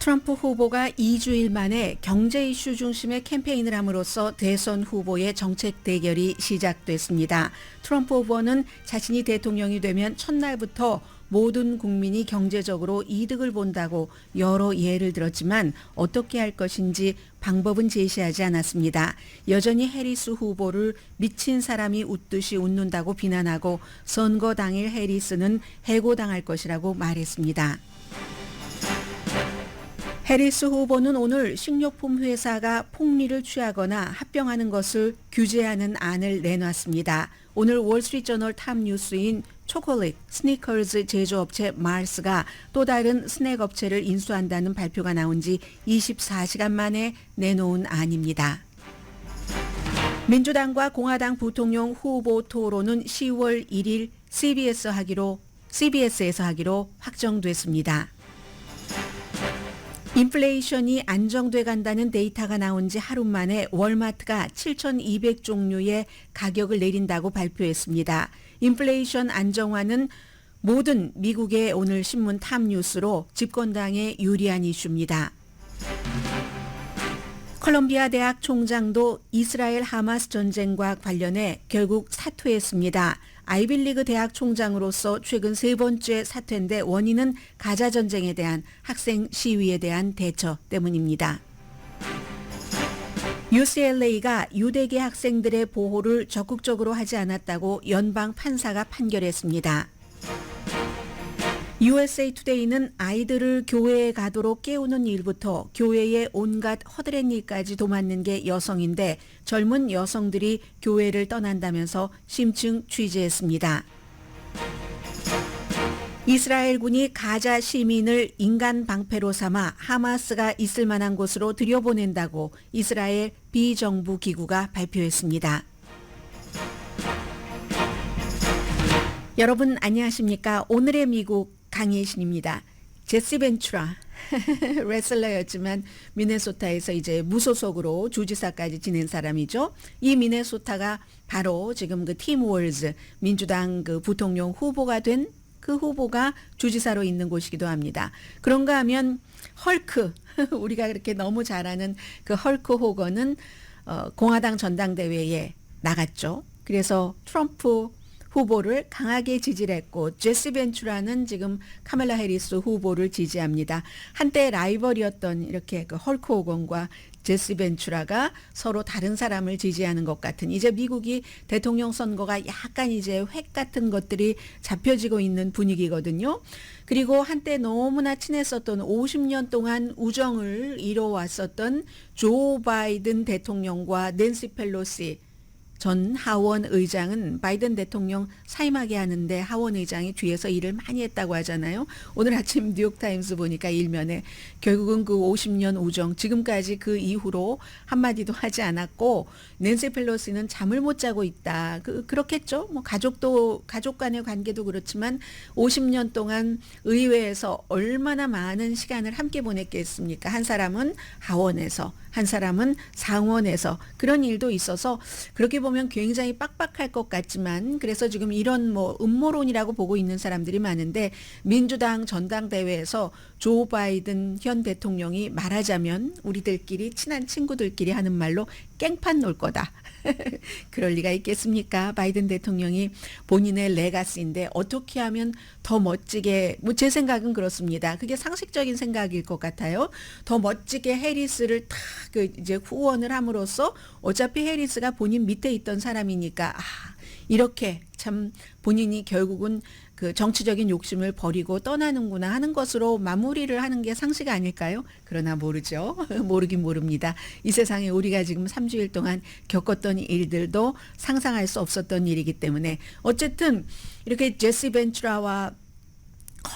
트럼프 후보가 2주일 만에 경제 이슈 중심의 캠페인을 함으로써 대선 후보의 정책 대결이 시작됐습니다. 트럼프 후보는 자신이 대통령이 되면 첫날부터 모든 국민이 경제적으로 이득을 본다고 여러 예를 들었지만 어떻게 할 것인지 방법은 제시하지 않았습니다. 여전히 해리스 후보를 미친 사람이 웃듯이 웃는다고 비난하고 선거 당일 해리스는 해고당할 것이라고 말했습니다. 해리스 후보는 오늘 식료품 회사가 폭리를 취하거나 합병하는 것을 규제하는 안을 내놨습니다. 오늘 월스트리트저널 탑 뉴스인 초콜릿, 스니커즈 제조업체 마르스가 또 다른 스낵 업체를 인수한다는 발표가 나온 지 24시간 만에 내놓은 안입니다. 민주당과 공화당 부통령 후보 토론은 10월 1일 CBS에서 하기로 확정됐습니다. 인플레이션이 안정돼 간다는 데이터가 나온 지 하루 만에 월마트가 7,200종류의 가격을 내린다고 발표했습니다. 인플레이션 안정화는 모든 미국의 오늘 신문 탑뉴스로 집권당에 유리한 이슈입니다. 콜롬비아 대학 총장도 이스라엘 하마스 전쟁과 관련해 결국 사퇴했습니다. 아이빌리그 대학 총장으로서 최근 세 번째 사퇴인데 원인은 가자 전쟁에 대한 학생 시위에 대한 대처 때문입니다. UCLA가 유대계 학생들의 보호를 적극적으로 하지 않았다고 연방 판사가 판결했습니다. USA 투데이는 아이들을 교회에 가도록 깨우는 일부터 교회의 온갖 허드렛 일까지 도맡는 게 여성인데 젊은 여성들이 교회를 떠난다면서 심층 취재했습니다. 이스라엘군이 가자 시민을 인간 방패로 삼아 하마스가 있을 만한 곳으로 들여보낸다고 이스라엘 비정부 기구가 발표했습니다. 여러분 안녕하십니까? 오늘의 미국 강예신입니다. 제시 벤츄라 레슬러였지만 미네소타에서 이제 무소속으로 주지사까지 지낸 사람이죠. 이 미네소타가 바로 지금 그 팀 월즈 민주당 그 부통령 후보가 된 그 후보가 주지사로 있는 곳이기도 합니다. 그런가 하면 헐크 우리가 그렇게 너무 잘 아는 그 헐크 호건은 공화당 전당대회에 나갔죠. 그래서 트럼프 후보를 강하게 지지를 했고 제시 벤츄라는 지금 카멀라 해리스 후보를 지지합니다. 한때 라이벌이었던 이렇게 그 헐크 호건과 제시 벤츄라가 서로 다른 사람을 지지하는 것 같은 이제 미국이 대통령 선거가 약간 이제 획 같은 것들이 잡혀지고 있는 분위기거든요. 그리고 한때 너무나 친했었던 50년 동안 우정을 이뤄왔었던 조 바이든 대통령과 낸시 펠로시 전 하원 의장은 바이든 대통령 사임하게 하는데 하원 의장이 뒤에서 일을 많이 했다고 하잖아요. 오늘 아침 뉴욕타임스 보니까 일면에 결국은 그 50년 우정 지금까지 그 이후로 한마디도 하지 않았고 낸시 펠로시는 잠을 못 자고 있다. 그렇겠죠. 뭐 가족 간의 관계도 그렇지만 50년 동안 의회에서 얼마나 많은 시간을 함께 보냈겠습니까? 한 사람은 하원에서 한 사람은 상원에서 그런 일도 있어서 그렇게 보면 굉장히 빡빡할 것 같지만 그래서 지금 이런 뭐 음모론이라고 보고 있는 사람들이 많은데 민주당 전당대회에서 조 바이든 현 대통령이 말하자면 우리들끼리 친한 친구들끼리 하는 말로 깽판 놀 거다. 그럴 리가 있겠습니까? 바이든 대통령이 본인의 레가시인데 어떻게 하면 더 멋지게 뭐 제 생각은 그렇습니다. 그게 상식적인 생각일 것 같아요. 더 멋지게 해리스를 탁 그 이제 후원을 함으로써 어차피 해리스가 본인 밑에 있던 사람이니까 이렇게 참 본인이 결국은 그 정치적인 욕심을 버리고 떠나는구나 하는 것으로 마무리를 하는 게 상식 아닐까요? 그러나 모르죠. 모르긴 모릅니다. 이 세상에 우리가 지금 3주일 동안 겪었던 일들도 상상할 수 없었던 일이기 때문에 어쨌든 이렇게 제시 벤츄라와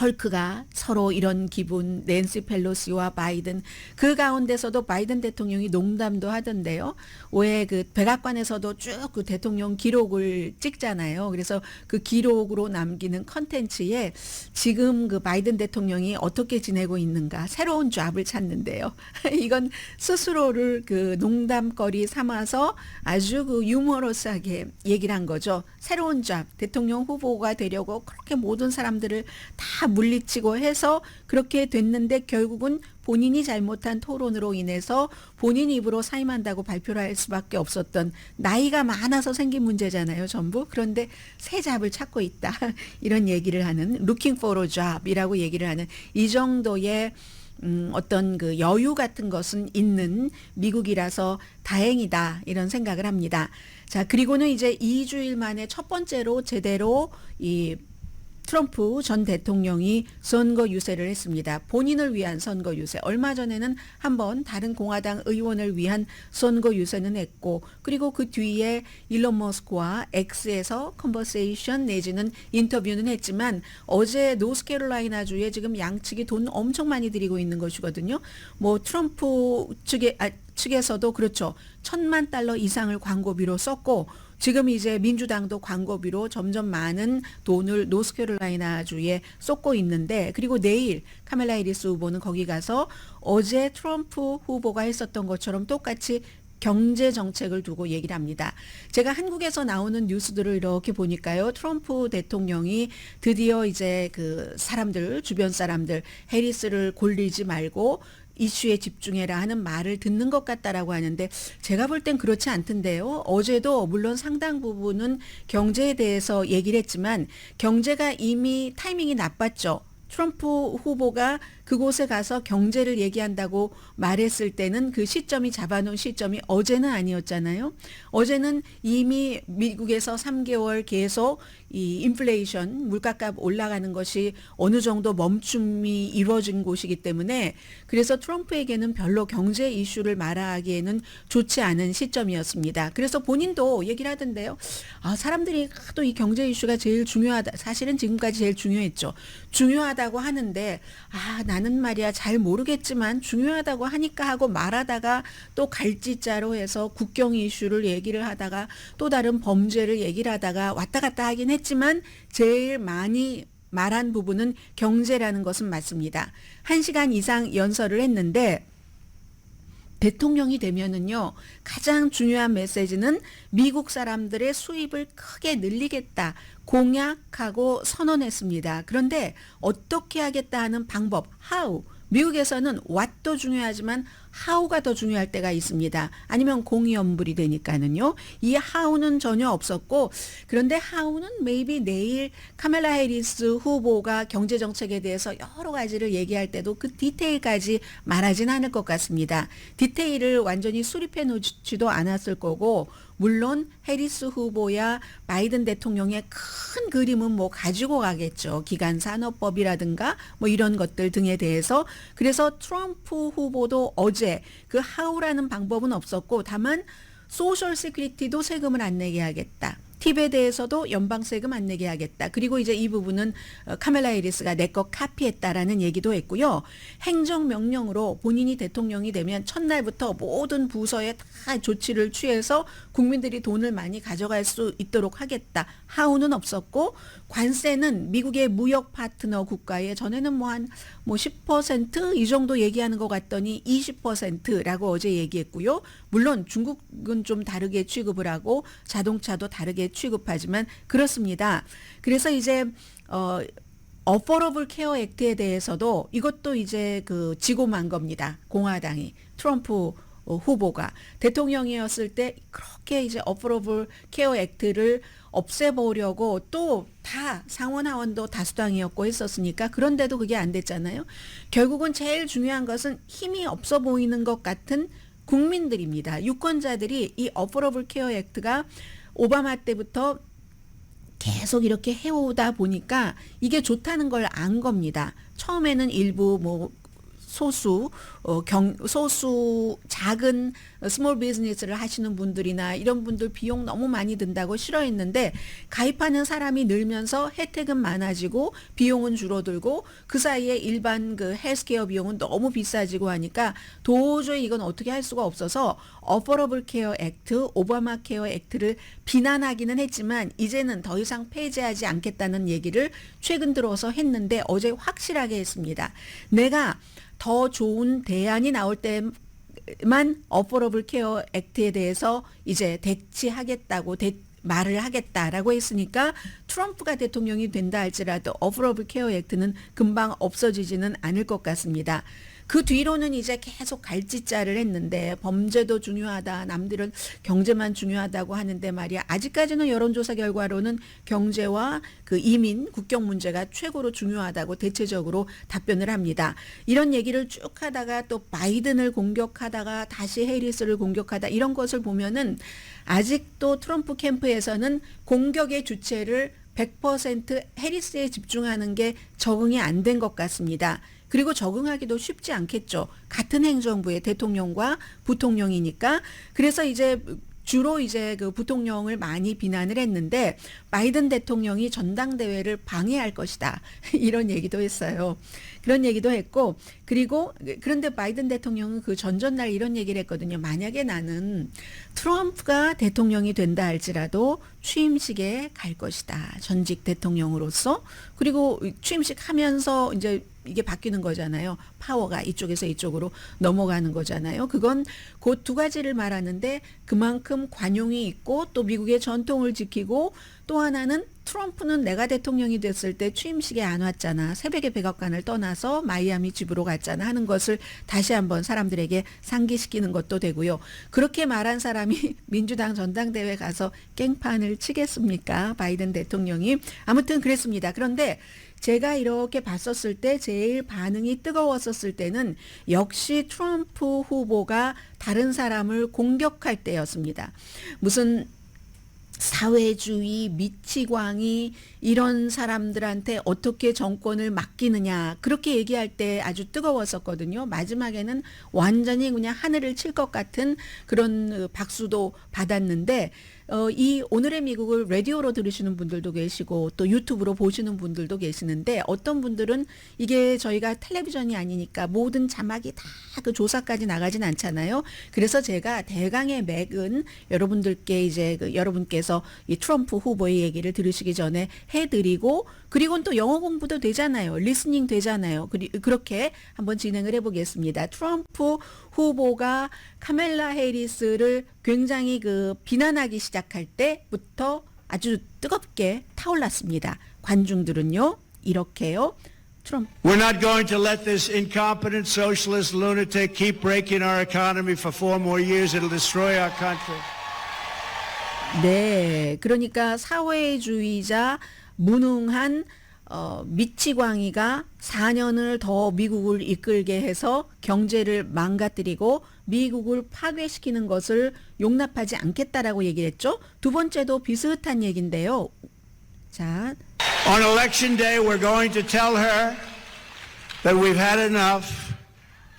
헐크가 서로 이런 기분, 낸시 펠로시와 바이든 그 가운데서도 바이든 대통령이 농담도 하던데요. 왜 그 백악관에서도 쭉 그 대통령 기록을 찍잖아요. 그래서 그 기록으로 남기는 컨텐츠에 지금 그 바이든 대통령이 어떻게 지내고 있는가 새로운 잡을 찾는데요. 이건 스스로를 그 농담거리 삼아서 아주 그 유머러스하게 얘기를 한 거죠. 새로운 잡, 대통령 후보가 되려고 그렇게 모든 사람들을 다 다 물리치고 해서 그렇게 됐는데 결국은 본인이 잘못한 토론으로 인해서 본인 입으로 사임한다고 발표를 할 수밖에 없었던 나이가 많아서 생긴 문제잖아요, 전부. 그런데 새 잡을 찾고 있다. 이런 얘기를 하는 looking for a job이라고 얘기를 하는 이 정도의 어떤 그 여유 같은 것은 있는 미국이라서 다행이다 이런 생각을 합니다. 자, 그리고는 이제 2주일 만에 첫 번째로 제대로 이 트럼프 전 대통령이 선거 유세를 했습니다. 본인을 위한 선거 유세. 얼마 전에는 한번 다른 공화당 의원을 위한 선거 유세는 했고, 그리고 그 뒤에 일론 머스크와 X에서 컨버세이션 내지는 인터뷰는 했지만, 어제 노스캐롤라이나 주에 지금 양측이 돈 엄청 많이 들이고 있는 것이거든요. 뭐 트럼프 측에서도 그렇죠. $1,000만 이상을 광고비로 썼고, 지금 이제 민주당도 광고비로 점점 많은 돈을 노스캐롤라이나 주에 쏟고 있는데, 그리고 내일 카멜라 해리스 후보는 거기 가서 어제 트럼프 후보가 했었던 것처럼 똑같이 경제 정책을 두고 얘기를 합니다. 제가 한국에서 나오는 뉴스들을 이렇게 보니까요. 트럼프 대통령이 드디어 이제 그 사람들, 주변 사람들, 해리스를 골리지 말고 이슈에 집중해라 하는 말을 듣는 것 같다라고 하는데, 제가 볼 땐 그렇지 않던데요. 어제도 물론 상당 부분은 경제에 대해서 얘기를 했지만 경제가 이미 타이밍이 나빴죠. 트럼프 후보가 그곳에 가서 경제를 얘기한다고 말했을 때는 그 시점이 잡아놓은 시점이 어제는 아니었잖아요. 어제는 이미 미국에서 3개월 계속 이 인플레이션, 물가값 올라가는 것이 어느 정도 멈춤이 이루어진 곳이기 때문에, 그래서 트럼프에게는 별로 경제 이슈를 말하기에는 좋지 않은 시점이었습니다. 그래서 본인도 얘기를 하던데요. 아, 사람들이 또 이 경제 이슈가 제일 중요하다. 사실은 지금까지 제일 중요했죠. 중요하다고 하는데, 아, 나는 말이야 잘 모르겠지만 중요하다고 하니까 하고 말하다가 또 갈짓자로 해서 국경 이슈를 얘기를 하다가 또 다른 범죄를 얘기를 하다가 왔다 갔다 하긴 했지만 제일 많이 말한 부분은 경제라는 것은 맞습니다. 1시간 이상 연설을 했는데, 대통령이 되면은요, 가장 중요한 메시지는 미국 사람들의 수입을 크게 늘리겠다 공약하고 선언했습니다. 그런데 어떻게 하겠다 하는 방법, how, 미국에서는 what도 중요하지만 how가 더 중요할 때가 있습니다. 아니면 공이연불이 되니까는요. 이 how는 전혀 없었고, 그런데 how는 maybe 내일 카멜라 해리스 후보가 경제정책에 대해서 여러 가지를 얘기할 때도 그 디테일까지 말하진 않을 것 같습니다. 디테일을 완전히 수립해 놓지도 않았을 거고, 물론 해리스 후보야 바이든 대통령의 큰 그림은 뭐 가지고 가겠죠. 기간산업법이라든가 뭐 이런 것들 등에 대해서. 그래서 트럼프 후보도 어제 그 how라는 방법은 없었고, 다만 소셜 시큐리티도 세금을 안 내게 하겠다. 팁에 대해서도 연방세금 안 내게 하겠다. 그리고 이제 이 부분은 카멜라 해리스가 내 거 카피했다라는 얘기도 했고요. 행정명령으로 본인이 대통령이 되면 첫날부터 모든 부서에 다 조치를 취해서 국민들이 돈을 많이 가져갈 수 있도록 하겠다. 하우는 없었고, 관세는 미국의 무역 파트너 국가에 전에는 뭐 한 10% 이 정도 얘기하는 것 같더니 20%라고 어제 얘기했고요. 물론 중국은 좀 다르게 취급을 하고 자동차도 다르게 취급하지만 그렇습니다. 그래서 이제 어포러블 케어 액트에 대해서도 이것도 이제 그 지고 만 겁니다. 공화당이 트럼프 후보가 대통령이었을 때 그렇게 이제 어포러블 케어 액트를 없애보려고 또 다 상원 하원도 다수당이었고 했었으니까, 그런데도 그게 안 됐잖아요. 결국은 제일 중요한 것은 힘이 없어 보이는 것 같은 국민들입니다. 유권자들이 이 어포러블 케어 액트가 오바마 때부터 계속 이렇게 해오다 보니까 이게 좋다는 걸 안 겁니다. 처음에는 일부 뭐 소수 작은 스몰 비즈니스를 하시는 분들이나 이런 분들 비용 너무 많이 든다고 싫어했는데, 가입하는 사람이 늘면서 혜택은 많아지고 비용은 줄어들고 그 사이에 일반 그 헬스케어 비용은 너무 비싸지고 하니까 도저히 이건 어떻게 할 수가 없어서 어포러블 케어 액트, 오바마 케어 액트를 비난하기는 했지만 이제는 더 이상 폐지하지 않겠다는 얘기를 최근 들어서 했는데, 어제 확실하게 했습니다. 내가 더 좋은 대안이 나올 때만 어포러블 케어 액트에 대해서 이제 대치하겠다고 말을 하겠다라고 했으니까 트럼프가 대통령이 된다 할지라도 어퍼러블 케어 액트는 금방 없어지지는 않을 것 같습니다. 그 뒤로는 이제 계속 갈짓자를 했는데 범죄도 중요하다. 남들은 경제만 중요하다고 하는데 말이야. 아직까지는 여론조사 결과로는 경제와 그 이민, 국경 문제가 최고로 중요하다고 대체적으로 답변을 합니다. 이런 얘기를 쭉 하다가 또 바이든을 공격하다가 다시 해리스를 공격하다 이런 것을 보면은 아직도 트럼프 캠프에서는 공격의 주체를 100% 해리스에 집중하는 게 적응이 안 된 것 같습니다. 그리고 적응하기도 쉽지 않겠죠. 같은 행정부의 대통령과 부통령이니까. 그래서 이제 주로 이제 그 부통령을 많이 비난을 했는데 바이든 대통령이 전당대회를 방해할 것이다. 이런 얘기도 했어요. 그런 얘기도 했고 그리고 그런데 바이든 대통령은 그 전전날 이런 얘기를 했거든요. 만약에 나는 트럼프가 대통령이 된다 할지라도 취임식에 갈 것이다. 전직 대통령으로서. 그리고 취임식 하면서 이제 이게 바뀌는 거잖아요. 파워가 이쪽에서 이쪽으로 넘어가는 거잖아요. 그건 그 두 가지를 말하는데 그만큼 관용이 있고 또 미국의 전통을 지키고 또 하나는 트럼프는 내가 대통령이 됐을 때 취임식에 안 왔잖아. 새벽에 백악관을 떠나서 마이애미 집으로 갔잖아 하는 것을 다시 한번 사람들에게 상기시키는 것도 되고요. 그렇게 말한 사람이 민주당 전당대회 가서 깽판을 치겠습니까? 바이든 대통령이. 아무튼 그랬습니다. 그런데 제가 이렇게 봤었을 때 제일 반응이 뜨거웠었을 때는 역시 트럼프 후보가 다른 사람을 공격할 때였습니다. 무슨 사회주의, 미치광이 이런 사람들한테 어떻게 정권을 맡기느냐 그렇게 얘기할 때 아주 뜨거웠었거든요. 마지막에는 완전히 그냥 하늘을 칠 것 같은 그런 박수도 받았는데 이 오늘의 미국을 라디오로 들으시는 분들도 계시고 또 유튜브로 보시는 분들도 계시는데 어떤 분들은 이게 저희가 텔레비전이 아니니까 모든 자막이 다 그 조사까지 나가진 않잖아요. 그래서 제가 대강의 맥은 여러분들께 이제 여러분께서 이 트럼프 후보의 얘기를 들으시기 전에 해드리고 그리고 또 영어 공부도 되잖아요. 리스닝 되잖아요. 그렇게 한번 진행을 해보겠습니다. 트럼프 후보가 카멜라 해리스를 굉장히 그 비난하기 시작할 때부터 아주 뜨겁게 타올랐습니다. 관중들은요. 이렇게요. 트럼프. We're not going to let this incompetent socialist lunatic keep breaking our economy for 4 more years. It'll destroy our country. 네. 그러니까 사회주의자 무능한 미치광이가 4년을 더 미국을 이끌게 해서 경제를 망가뜨리고 미국을 파괴시키는 것을 용납하지 않겠다라고 얘기를 했죠. 두 번째도 비슷한 얘기인데요. 자, On election day, we're going to tell her that we've had enough,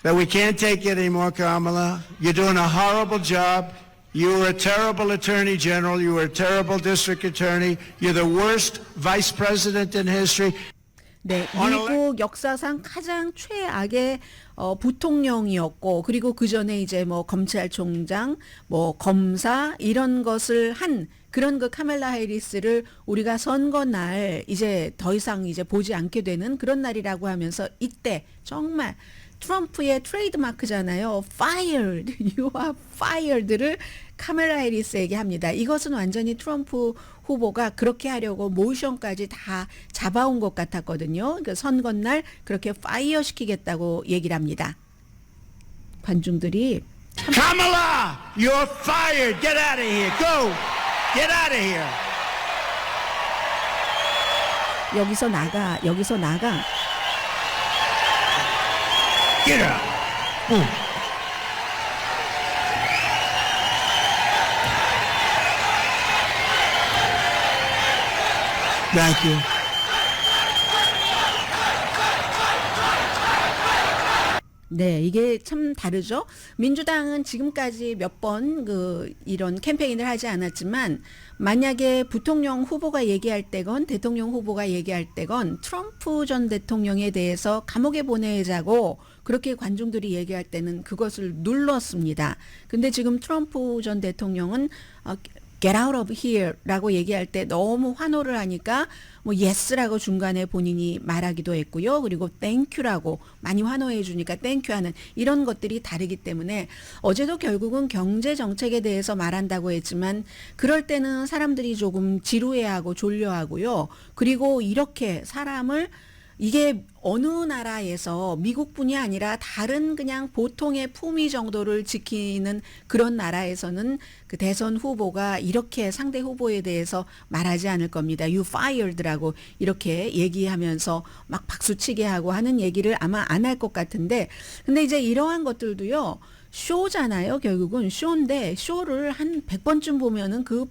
that we can't take it anymore, Kamala. You're doing a horrible job. You were a terrible attorney general. You were a terrible district attorney. You're the worst vice president in history. 네, 미국 역사상 가장 최악의 부통령이었고 그리고 그 전에 이제 뭐 검찰총장, 뭐 검사 이런 것을 한 그런 그 카멜라 해리스를 우리가 선거 날 이제 더 이상 이제 보지 않게 되는 그런 날이라고 하면서 이때 정말 트럼프의 트레이드 마크잖아요. Fired, you are fired를 카멜라 해리스에게 합니다. 이것은 완전히 트럼프 후보가 그렇게 하려고 모션까지 다 잡아온 것 같았거든요. 그 선거날 그렇게 파이어 시키겠다고 얘기를 합니다. 관중들이 Kamala, you're fired. Get out of here. Go. Get out of here. 여기서 나가, 여기서 나가. Get out. Thank you. 네, 이게 참 다르죠. 민주당은 지금까지 몇 번 이런 캠페인을 하지 않았지만 만약에 부통령 후보가 얘기할 때건 대통령 후보가 얘기할 때건 트럼프 전 대통령에 대해서 감옥에 보내자고 그렇게 관중들이 얘기할 때는 그것을 눌렀습니다. 근데 지금 트럼프 전 대통령은 get out of here라고 얘기할 때 너무 환호를 하니까 뭐 yes라고 중간에 본인이 말하기도 했고요. 그리고 thank you라고 많이 환호해 주니까 thank you 하는 이런 것들이 다르기 때문에 어제도 결국은 경제 정책에 대해서 말한다고 했지만 그럴 때는 사람들이 조금 지루해하고 졸려하고요. 그리고 이렇게 사람을 이게 어느 나라에서 미국뿐이 아니라 다른 그냥 보통의 품위 정도를 지키는 그런 나라에서는 그 대선 후보가 이렇게 상대 후보에 대해서 말하지 않을 겁니다. You fired라고 이렇게 얘기하면서 막 박수치게 하고 하는 얘기를 아마 안 할 것 같은데 근데 이제 이러한 것들도요. 쇼잖아요. 결국은 쇼인데 쇼를 한 100번쯤 보면은 그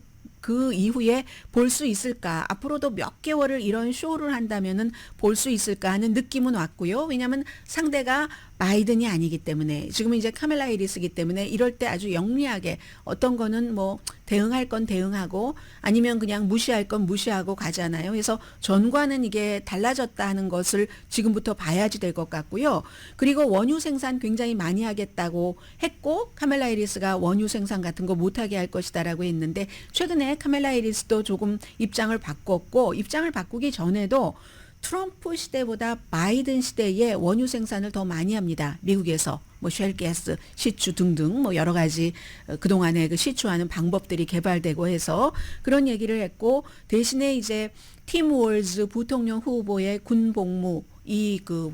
이후에 볼 수 있을까? 앞으로도 몇 개월을 이런 쇼를 한다면은 볼 수 있을까 하는 느낌은 왔고요. 왜냐하면 상대가 바이든이 아니기 때문에 지금은 이제 카멜라 해리스이기 때문에 이럴 때 아주 영리하게 어떤 거는 뭐 대응할 건 대응하고 아니면 그냥 무시할 건 무시하고 가잖아요. 그래서 전과는 이게 달라졌다 하는 것을 지금부터 봐야지 될 것 같고요. 그리고 원유 생산 굉장히 많이 하겠다고 했고 카멜라 해리스가 원유 생산 같은 거 못하게 할 것이다라고 했는데 최근에 카멜라 해리스도 조금 입장을 바꿨고 입장을 바꾸기 전에도 트럼프 시대보다 바이든 시대에 원유 생산을 더 많이 합니다. 미국에서 뭐 쉘가스, 시추 등등 뭐 여러 가지 그동안에 그 시추하는 방법들이 개발되고 해서 그런 얘기를 했고 대신에 이제 팀 월즈 부통령 후보의 군 복무 이 그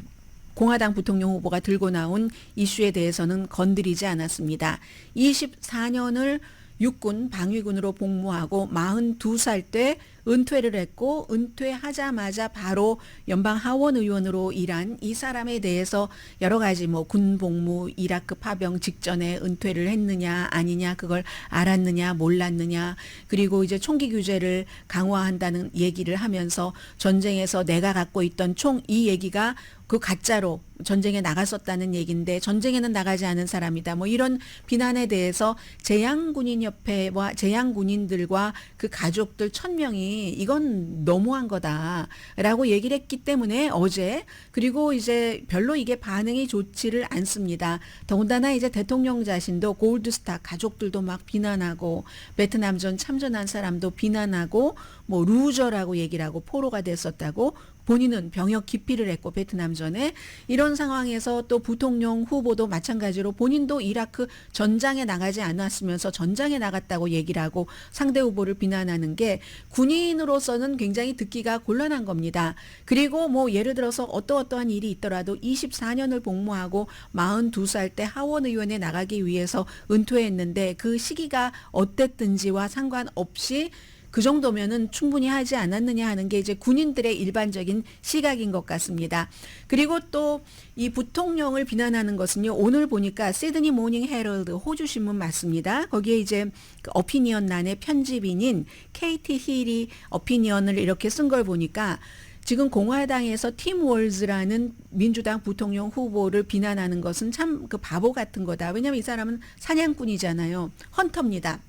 공화당 부통령 후보가 들고 나온 이슈에 대해서는 건드리지 않았습니다. 24년을 육군 방위군으로 복무하고 42살 때 은퇴를 했고 은퇴하자마자 바로 연방 하원 의원으로 일한 이 사람에 대해서 여러 가지 뭐 군복무 이라크 파병 직전에 은퇴를 했느냐 아니냐 그걸 알았느냐 몰랐느냐 그리고 이제 총기 규제를 강화한다는 얘기를 하면서 전쟁에서 내가 갖고 있던 총 이 얘기가 그 가짜로 전쟁에 나갔었다는 얘기인데 전쟁에는 나가지 않은 사람이다. 뭐 이런 비난에 대해서 제양군인협회와 제양군인들과 그 가족들 1000명이 이건 너무한 거다라고 얘기를 했기 때문에 어제 그리고 이제 별로 이게 반응이 좋지를 않습니다. 더군다나 이제 대통령 자신도 골드스타 가족들도 막 비난하고 베트남전 참전한 사람도 비난하고 뭐 루저라고 얘기를 하고 포로가 됐었다고 본인은 병역 기피를 했고 베트남전에 이런 상황에서 또 부통령 후보도 마찬가지로 본인도 이라크 전장에 나가지 않았으면서 전장에 나갔다고 얘기를 하고 상대 후보를 비난하는 게 군인으로서는 굉장히 듣기가 곤란한 겁니다. 그리고 뭐 예를 들어서 어떠한 일이 있더라도 24년을 복무하고 42살 때 하원의원에 나가기 위해서 은퇴했는데 그 시기가 어땠든지와 상관없이 그 정도면은 충분히 하지 않았느냐 하는 게 이제 군인들의 일반적인 시각인 것 같습니다. 그리고 또 이 부통령을 비난하는 것은요. 오늘 보니까 시드니 모닝 헤럴드 호주 신문 맞습니다. 거기에 이제 그 어피니언란의 편집인인 케이티 힐이 어피니언을 이렇게 쓴 걸 보니까 지금 공화당에서 팀 월즈라는 민주당 부통령 후보를 비난하는 것은 참 그 바보 같은 거다. 왜냐하면 이 사람은 사냥꾼이잖아요. 헌터입니다.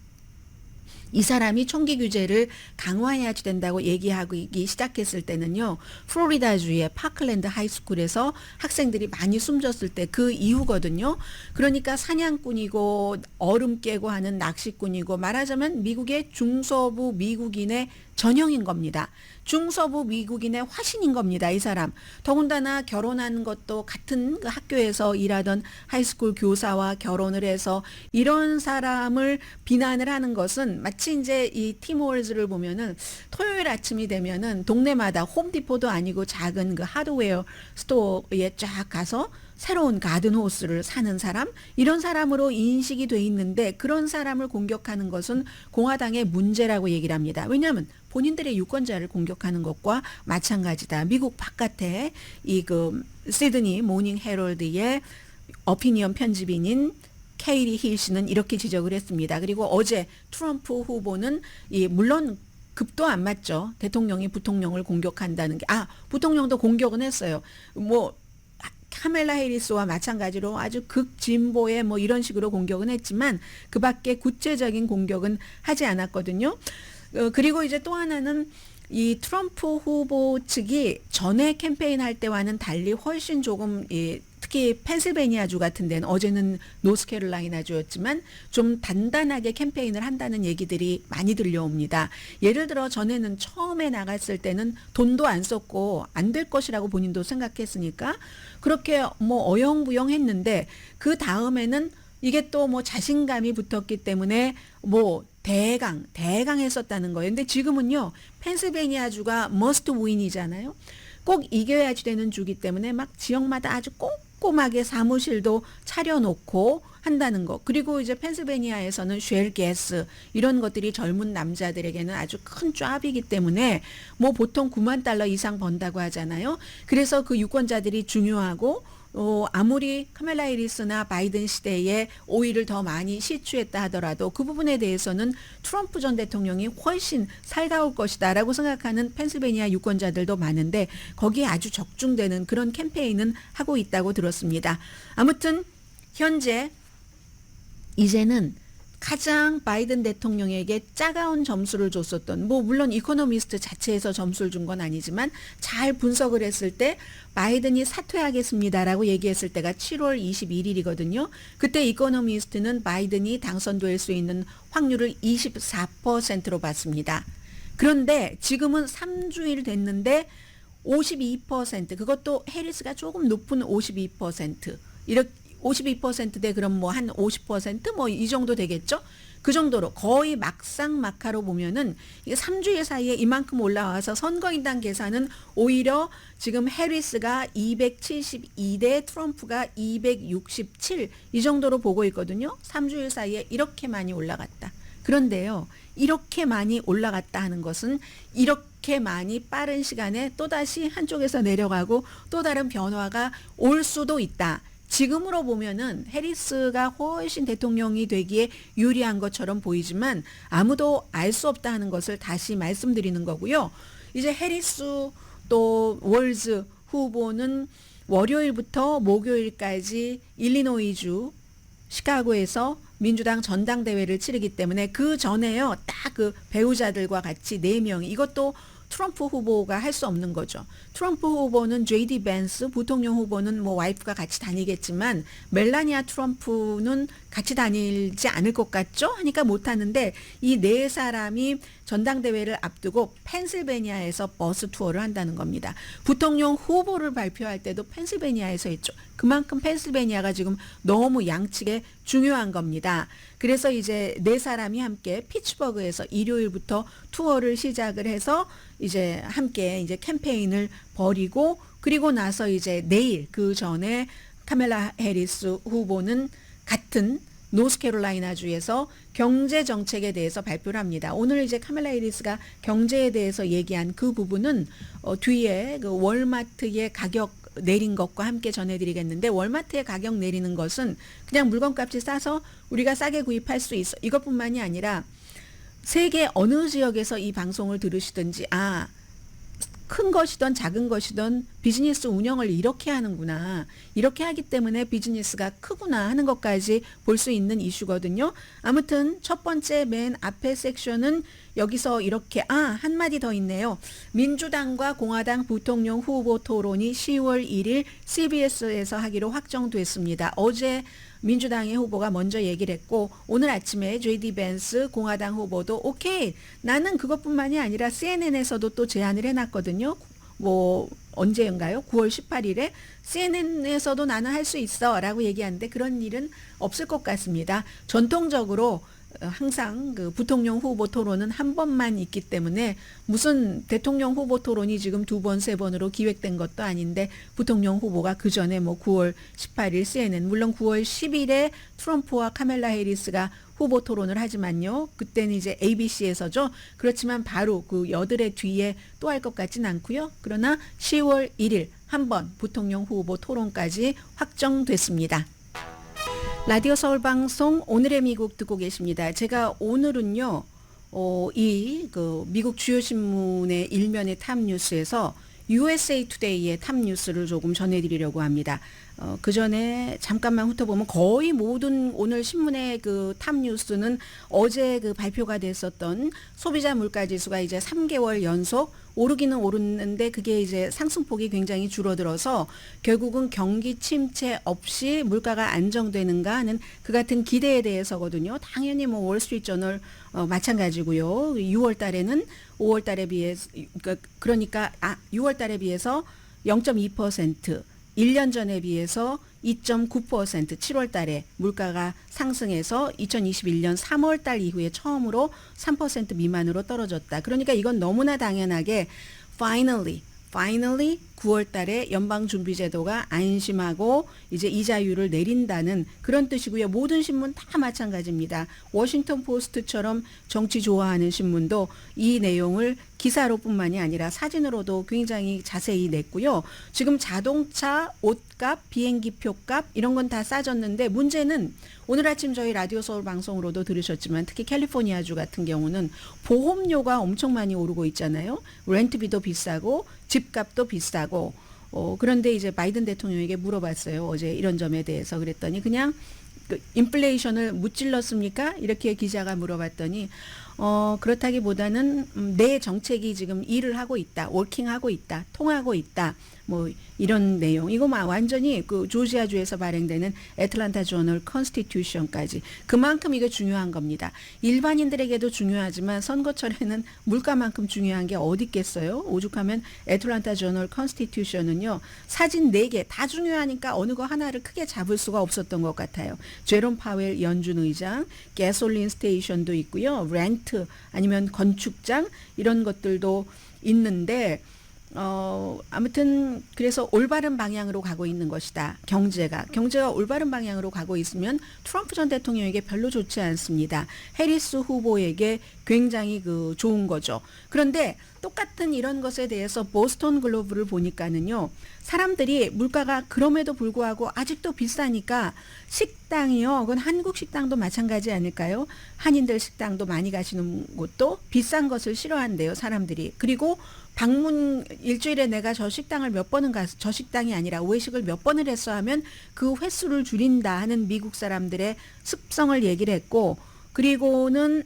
이 사람이 총기 규제를 강화해야 된다고 얘기하기 시작했을 때는요. 플로리다주의 파클랜드 하이스쿨에서 학생들이 많이 숨졌을 때 그 이후거든요. 그러니까 사냥꾼이고 얼음 깨고 하는 낚시꾼이고 말하자면 미국의 중서부 미국인의 전형인 겁니다. 중서부 미국인의 화신인 겁니다. 이 사람. 더군다나 결혼한 것도 같은 그 학교에서 일하던 하이스쿨 교사와 결혼을 해서 이런 사람을 비난을 하는 것은 마치 이제 이 팀월즈를 보면은 토요일 아침이 되면은 동네마다 홈디포도 아니고 작은 그 하드웨어 스토어에 쫙 가서 새로운 가든호스를 사는 사람 이런 사람으로 인식이 돼 있는데 그런 사람을 공격하는 것은 공화당의 문제라고 얘기를 합니다. 왜냐하면 본인들의 유권자를 공격하는 것과 마찬가지다. 미국 바깥에 이 그 시드니 모닝 헤럴드의 어피니언 편집인인 케이리 힐 씨는 이렇게 지적을 했습니다. 그리고 어제 트럼프 후보는 물론 급도 안 맞죠. 대통령이 부통령을 공격한다는 게 부통령도 공격은 했어요. 뭐 카멜라 해리스와 마찬가지로 아주 극진보의 뭐 이런 식으로 공격은 했지만 그 밖에 구체적인 공격은 하지 않았거든요. 그리고 이제 또 하나는 이 트럼프 후보 측이 전에 캠페인할 때와는 달리 훨씬 조금 특히 특히 펜실베니아주 같은 데는 어제는 노스캐롤라이나주였지만 좀 단단하게 캠페인을 한다는 얘기들이 많이 들려옵니다. 예를 들어 전에는 처음에 나갔을 때는 돈도 안 썼고 안 될 것이라고 본인도 생각했으니까 그렇게 뭐 어영부영 했는데 그 다음에는 이게 또 뭐 자신감이 붙었기 때문에 뭐 대강했었다는 거예요. 근데 지금은요, 펜실베니아주가 must win이잖아요. 꼭 이겨야지 되는 주기 때문에 막 지역마다 아주 꼼꼼하게 사무실도 차려놓고 한다는 거. 그리고 이제 펜실베니아에서는 쉘 가스 이런 것들이 젊은 남자들에게는 아주 큰 쫌이기 때문에 뭐 보통 9만 달러 이상 번다고 하잖아요. 그래서 그 유권자들이 중요하고 아무리 카멜라 해리스나 바이든 시대에 오일을 더 많이 시추했다 하더라도 그 부분에 대해서는 트럼프 전 대통령이 훨씬 살가울 것이다라고 생각하는 펜실베니아 유권자들도 많은데 거기에 아주 적중되는 그런 캠페인은 하고 있다고 들었습니다. 아무튼 현재 이제는 가장 바이든 대통령에게 차가운 점수를 줬었던 뭐 물론 이코노미스트 자체에서 점수를 준 건 아니지만 잘 분석을 했을 때 바이든이 사퇴하겠습니다라고 얘기했을 때가 7월 21일이거든요. 그때 이코노미스트는 바이든이 당선될 수 있는 확률을 24%로 봤습니다. 그런데 지금은 3주일 됐는데 52% 그것도 해리스가 조금 높은 52% 이렇게 52%대 그럼 뭐 한 50% 뭐 이 정도 되겠죠? 그 정도로 거의 막상막하로 보면은 이게 3주일 사이에 이만큼 올라와서 선거인단 계산은 오히려 지금 해리스가 272대 트럼프가 267 이 정도로 보고 있거든요. 3주일 사이에 이렇게 많이 올라갔다. 그런데요, 이렇게 많이 올라갔다 하는 것은 이렇게 많이 빠른 시간에 또다시 한쪽에서 내려가고 또 다른 변화가 올 수도 있다. 지금으로 보면은 해리스가 훨씬 대통령이 되기에 유리한 것처럼 보이지만 아무도 알 수 없다 하는 것을 다시 말씀드리는 거고요. 이제 해리스 또 월즈 후보는 월요일부터 목요일까지 일리노이주 시카고에서 민주당 전당대회를 치르기 때문에 그 전에요. 딱 그 배우자들과 같이 4명이 이것도 트럼프 후보가 할 수 없는 거죠. 트럼프 후보는 JD 벤스, 부통령 후보는 뭐 와이프가 같이 다니겠지만 멜라니아 트럼프는 같이 다니지 않을 것 같죠? 하니까 못하는데 이 4사람이 전당대회를 앞두고 펜실베니아에서 버스 투어를 한다는 겁니다. 부통령 후보를 발표할 때도 펜실베니아에서 했죠. 그만큼 펜실베니아가 지금 너무 양측에 중요한 겁니다. 그래서 이제 4사람이 함께 피츠버그에서 일요일부터 투어를 시작을 해서 이제 함께 이제 캠페인을 벌이고 그리고 나서 이제 내일 그 전에 카멜라 해리스 후보는 같은 노스캐롤라이나주에서 경제 정책에 대해서 발표를 합니다. 오늘 이제 카멜라 해리스가 경제에 대해서 얘기한 그 부분은 뒤에 그 월마트의 가격 내린 것과 함께 전해드리겠는데 월마트의 가격 내리는 것은 그냥 물건값이 싸서 우리가 싸게 구입할 수 있어. 이것뿐만이 아니라 세계 어느 지역에서 이 방송을 들으시든지 큰 것이든 작은 것이든 비즈니스 운영을 이렇게 하는구나. 이렇게 하기 때문에 비즈니스가 크구나 하는 것까지 볼 수 있는 이슈거든요. 아무튼 첫 번째 맨 앞에 섹션은 여기서 이렇게 한마디 더 있네요. 민주당과 공화당 부통령 후보 토론이 10월 1일 CBS에서 하기로 확정됐습니다. 어제 민주당의 후보가 먼저 얘기를 했고 오늘 아침에 JD 벤스 공화당 후보도 오케이 나는 그것뿐만이 아니라 CNN에서도 또 제안을 해놨거든요. 뭐 언제인가요? 9월 18일에 CNN에서도 나는 할 수 있어 라고 얘기하는데 그런 일은 없을 것 같습니다. 전통적으로 항상 그 부통령 후보 토론은 한 번만 있기 때문에 무슨 대통령 후보 토론이 지금 2번, 3번으로 기획된 것도 아닌데 부통령 후보가 그 전에 뭐 9월 18일 CNN 물론 9월 10일에 트럼프와 카멜라 해리스가 후보 토론을 하지만요. 그때는 이제 ABC에서죠. 그렇지만 바로 그 여들의 뒤에 또 할 것 같진 않고요. 그러나 10월 1일 한 번 부통령 후보 토론까지 확정됐습니다. 라디오 서울 방송 오늘의 미국 듣고 계십니다. 제가 오늘은요, 그 미국 주요 신문의 일면의 탑 뉴스에서 USA 투데이의 탑 뉴스를 조금 전해드리려고 합니다. 그 전에 잠깐만 훑어보면 거의 모든 오늘 신문의 그 탑 뉴스는 어제 그 발표가 됐었던 소비자 물가 지수가 이제 3개월 연속 오르기는 오르는데 그게 이제 상승폭이 굉장히 줄어들어서 결국은 경기 침체 없이 물가가 안정되는가 하는 그 같은 기대에 대해서거든요. 당연히 뭐 월스트리트저널 마찬가지고요. 6월 달에는 5월 달에 비해서 그러니까 6월 달에 비해서 0.2%, 1년 전에 비해서 2.9% 7월 달에 물가가 상승해서 2021년 3월 달 이후에 처음으로 3% 미만으로 떨어졌다. 그러니까 이건 너무나 당연하게 finally 9월 달에 연방준비제도가 안심하고 이제 이자율을 내린다는 그런 뜻이고요. 모든 신문 다 마찬가지입니다. 워싱턴 포스트처럼 정치 좋아하는 신문도 이 내용을 기사로뿐만이 아니라 사진으로도 굉장히 자세히 냈고요. 지금 자동차, 옷값, 비행기 표값 이런 건 다 싸졌는데 문제는 오늘 아침 저희 라디오 서울 방송으로도 들으셨지만 특히 캘리포니아주 같은 경우는 보험료가 엄청 많이 오르고 있잖아요. 렌트비도 비싸고 집값도 비싸고 그런데 이제 바이든 대통령에게 물어봤어요. 어제 이런 점에 대해서 그랬더니 그냥 그 인플레이션을 무찔렀습니까? 이렇게 기자가 물어봤더니 그렇다기보다는 내 정책이 지금 일을 하고 있다, 워킹하고 있다, 통하고 있다, 뭐 이런 내용. 이거 완전히 그 조지아주에서 발행되는 애틀란타 저널 컨스티튜션까지 그만큼 이게 중요한 겁니다. 일반인들에게도 중요하지만 선거철에는 물가만큼 중요한 게 어디 있겠어요? 오죽하면 애틀란타 저널 컨스티튜션은요 사진 4개 다 중요하니까 어느 거 하나를 크게 잡을 수가 없었던 것 같아요. 제롬 파웰 연준 의장, 가솔린 스테이션도 있고요, 렌트 아니면 건축장 이런 것들도 있는데. 아무튼 그래서 올바른 방향으로 가고 있는 것이다. 경제가 올바른 방향으로 가고 있으면 트럼프 전 대통령에게 별로 좋지 않습니다. 해리스 후보에게 굉장히 그 좋은 거죠. 그런데 똑같은 이런 것에 대해서 보스턴 글로브를 보니까는요. 사람들이 물가가 그럼에도 불구하고 아직도 비싸니까 식당이요. 그건 한국 식당도 마찬가지 아닐까요? 한인들 식당도 많이 가시는 곳도 비싼 것을 싫어한대요. 사람들이. 그리고 방문 일주일에 내가 저 식당을 몇 번은 가서 저 식당이 아니라 외식을 몇 번을 했어 하면 그 횟수를 줄인다 하는 미국 사람들의 습성을 얘기를 했고 그리고는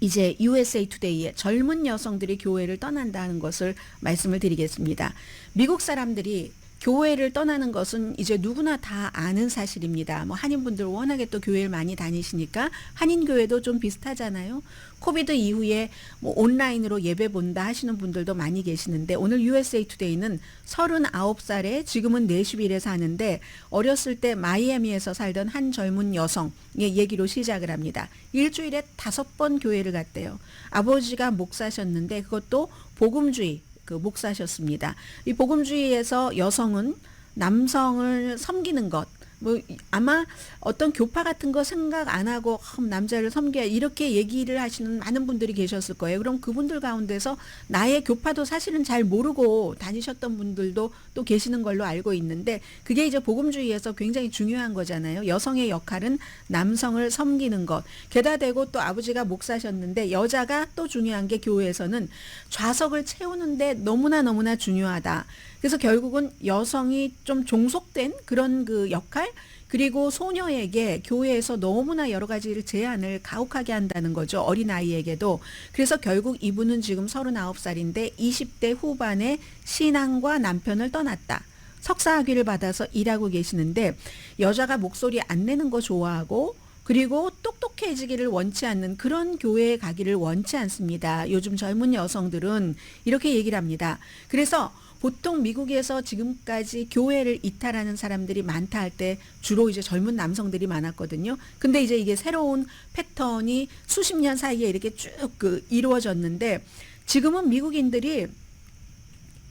이제 USA 투데이에 젊은 여성들이 교회를 떠난다는 것을 말씀을 드리겠습니다. 미국 사람들이 교회를 떠나는 것은 이제 누구나 다 아는 사실입니다. 뭐 한인분들 워낙에 또 교회를 많이 다니시니까 한인교회도 좀 비슷하잖아요. 코비드 이후에 뭐 온라인으로 예배 본다 하시는 분들도 많이 계시는데 오늘 USA 투데이는 39살에 지금은 내슈빌에 사는데 어렸을 때 마이애미에서 살던 한 젊은 여성의 얘기로 시작을 합니다. 일주일에 5번 교회를 갔대요. 아버지가 목사셨는데 그것도 복음주의 그 목사셨습니다. 이 복음주의에서 여성은 남성을 섬기는 것, 뭐 아마 어떤 교파 같은 거 생각 안 하고 남자를 섬겨야 이렇게 얘기를 하시는 많은 분들이 계셨을 거예요. 그럼 그분들 가운데서 나의 교파도 사실은 잘 모르고 다니셨던 분들도 또 계시는 걸로 알고 있는데 그게 이제 복음주의에서 굉장히 중요한 거잖아요. 여성의 역할은 남성을 섬기는 것. 게다 대고 또 아버지가 목사셨는데 여자가 또 중요한 게 교회에서는 좌석을 채우는데 너무나 중요하다. 그래서 결국은 여성이 좀 종속된 그런 그 역할 그리고 소녀에게 교회에서 너무나 여러 가지를 제한을 가혹하게 한다는 거죠. 어린아이에게도. 그래서 결국 이분은 지금 39살인데 20대 후반에 신앙과 남편을 떠났다. 석사학위를 받아서 일하고 계시는데 여자가 목소리 안 내는 거 좋아하고 그리고 똑똑해지기를 원치 않는 그런 교회에 가기를 원치 않습니다. 요즘 젊은 여성들은 이렇게 얘기를 합니다. 그래서 보통 미국에서 지금까지 교회를 이탈하는 사람들이 많다 할 때 주로 이제 젊은 남성들이 많았거든요. 근데 이제 이게 새로운 패턴이 수십 년 사이에 이렇게 쭉 이루어졌는데 지금은 미국인들이